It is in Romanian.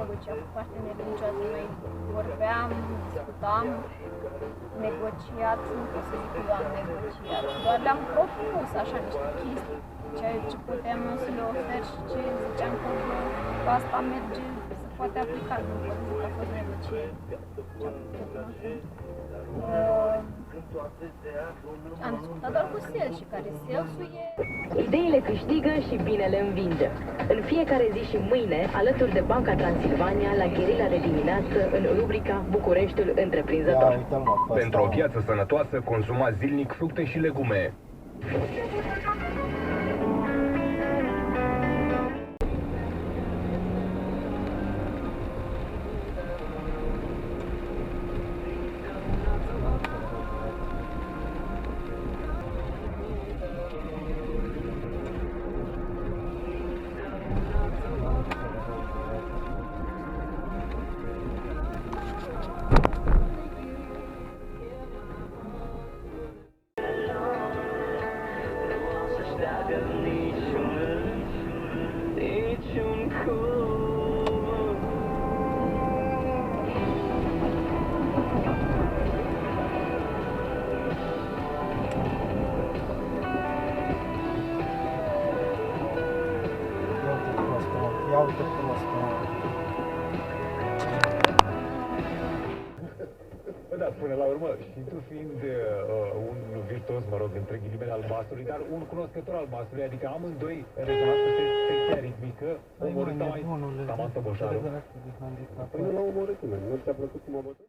negociat cu partenerii niciodată. Noi vorbeam, discutam, negociat, nu pot să zic că am negociat, doar le-am propus așa niște chestii, ceea ce puteam eu să le ofer și ce ziceam că cu asta merge, se poate aplica, nu pot zic că a fost negocieri. Am discutat doar cu sales și care sales-ul e... Ideile câștigă și binele învinge. În fiecare zi și mâine, alături de Banca Transilvania, la Gherila de dimineață, în rubrica Bucureștiul Întreprinzător. Pentru o viață sănătoasă, consumați zilnic fructe și legume. Ia uite frumos, Bă, da, până la urmă, și tu fiind un virtuos, mă rog, între ghilimele al basului, dar un cunoscător al basului, adică amândoi rezonat cu secția ritmică, omorât Samantha Boșaru. Păi nu l-a omorât, nu ți-a plăcut cum a bătut?